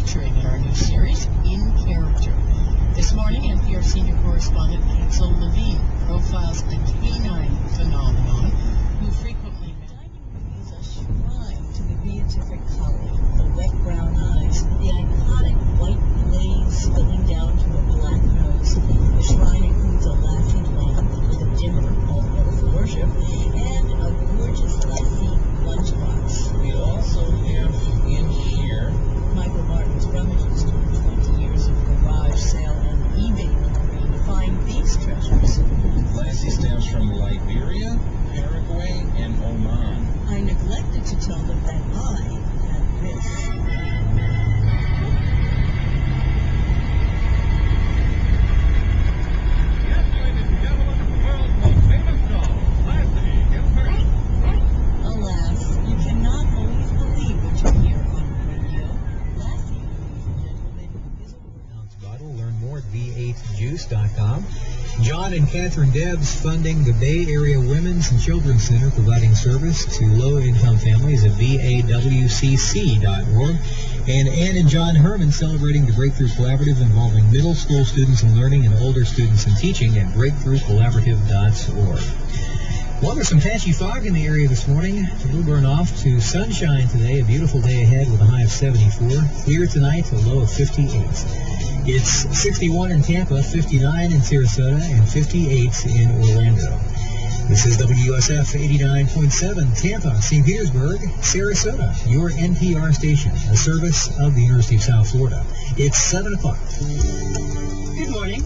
featuring in our new series, In Character. This morning, NPR senior correspondent Hazel Levine profiles a canine phenomenon who frequently is a shrine to the beatific color, the wet brown eyes, the iconic white blaze spilling down to a black nose. The shrine includes a laughing lamp with a dimmer, all part of the worship, and a gorgeous Lassie lunchbox. We also have in here Michael Martin's rummages through 20 years of garage sale and eBay memory to find these treasures. Lassie stamps from Liberia, Paraguay, and Oman. I neglected to tell them that I had this. Alas, you cannot always believe what you hear on the radio. Lassie, ladies and gentlemen, is a Ounce bottle. Learn more at v8juice.com. John and Catherine Debs funding the Bay Area Women's and Children's Center, providing service to low-income families at vawcc.org. And Ann and John Herman celebrating the Breakthrough Collaborative involving middle school students in learning and older students in teaching at breakthroughcollaborative.org. Well, there's some patchy fog in the area this morning. It will burn off to sunshine today. A beautiful day ahead with a high of 74. Clear tonight, a low of 58. It's 61 in Tampa, 59 in Sarasota, and 58 in Orlando. This is WUSF 89.7 Tampa, St. Petersburg, Sarasota, your NPR station, a service of the University of South Florida. It's 7 o'clock. Good morning.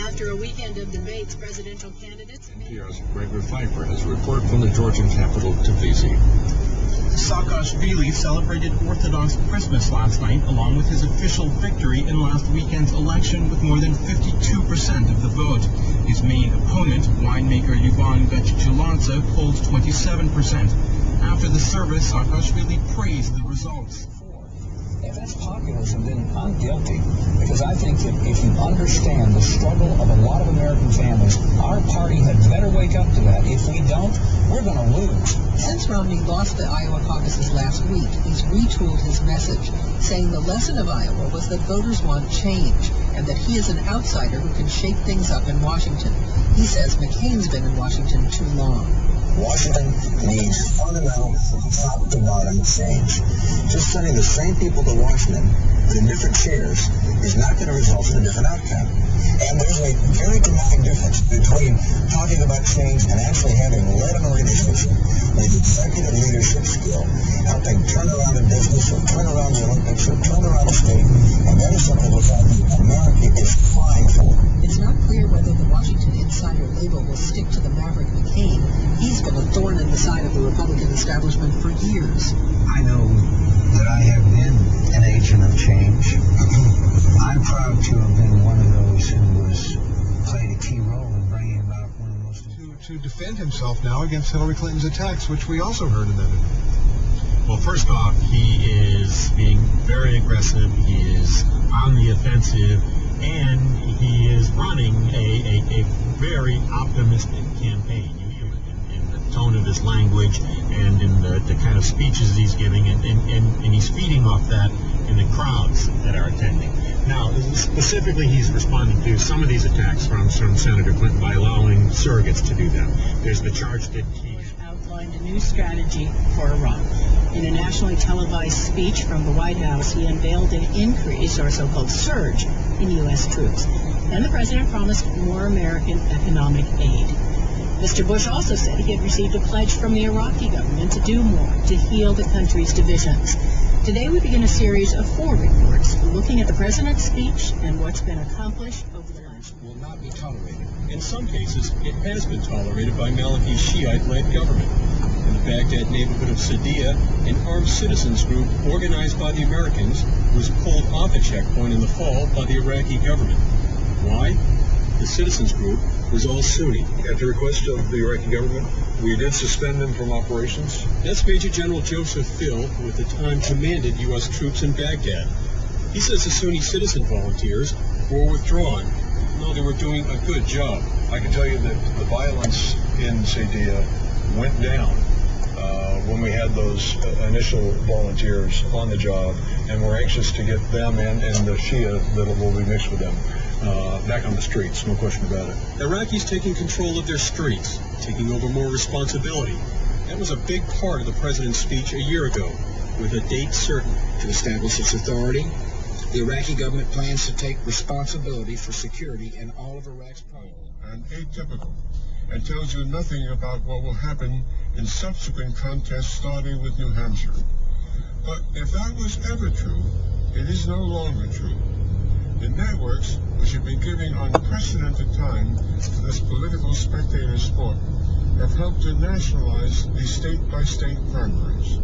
After a weekend of debates, presidential candidates... NPR's Gregory Pfeiffer has a report from the Georgian capital, Tbilisi. Saakashvili celebrated Orthodox Christmas last night, along with his official victory in last weekend's election with more than 52% of the vote. His main opponent, winemaker Yuvan Vechcheladze, polled 27%. After the service, Saakashvili praised the results. If that's populism, then I'm guilty, because I think that if you understand the struggle of a lot of American families, our party had better wake up to that. If we don't, we're going to lose. Since Romney lost the Iowa caucuses last week, he's retooled his message, saying the lesson of Iowa was that voters want change, and that he is an outsider who can shake things up in Washington. He says McCain's been in Washington too long. Washington needs fundamental, top-to-bottom change. Just sending the same people to Washington, but in different chairs, is not going to result in a different outcome. And there's a very dramatic difference between talking about change and actually having led an organization with executive leadership skill, helping turn around a business or turn around the Olympics or turn around a state, and that is something that America is crying for. It's not clear whether the Washington Insider label will stick to the maverick McCain. He's been a thorn in the side of the Republican establishment for years. I know that I have been an agent of change. I'm proud to have been one of those who played a key role in bringing about one of the most... To defend himself now against Hillary Clinton's attacks, which we also heard in that interview. Well, first off, he is being very aggressive. He is on the offensive, and he is running a very optimistic campaign. In the tone of his language and in the kind of speeches he's giving, and he's feeding off that in the crowds that are attending. Now, specifically, he's responding to some of these attacks from Senator Clinton by allowing surrogates to do them. There's the charge that he outlined a new strategy for Iraq. In a nationally televised speech from the White House, he unveiled an increase, or so-called surge, in U.S. troops. Then the president promised more American economic aid. Mr. Bush also said he had received a pledge from the Iraqi government to do more to heal the country's divisions. Today we begin a series of 4 reports looking at the president's speech and what's been accomplished over the last will not be tolerated. In some cases, it has been tolerated by Maliki's Shiite-led government. In the Baghdad neighborhood of Sadia, an armed citizens group organized by the Americans was pulled off a checkpoint in the fall by the Iraqi government. Why? The citizens group was all Sunni. At the request of the Iraqi government, we did suspend them from operations. That's Major General Joseph Thill, who at the time commanded U.S. troops in Baghdad. He says the Sunni citizen volunteers were withdrawn, though they were doing a good job. I can tell you that the violence in Sadia went down when we had those initial volunteers on the job, and we're anxious to get them and the Shia that will be mixed with them back on the streets, no question about it. Iraqis taking control of their streets, taking over more responsibility. That was a big part of the president's speech a year ago, with a date certain. To establish its authority, the Iraqi government plans to take responsibility for security in all of Iraq's problems. And atypical, and tells you nothing about what will happen in subsequent contests starting with New Hampshire. But if that was ever true, it is no longer true. The networks, which have been giving unprecedented time to this political spectator sport, have helped to nationalize these state-by-state primaries.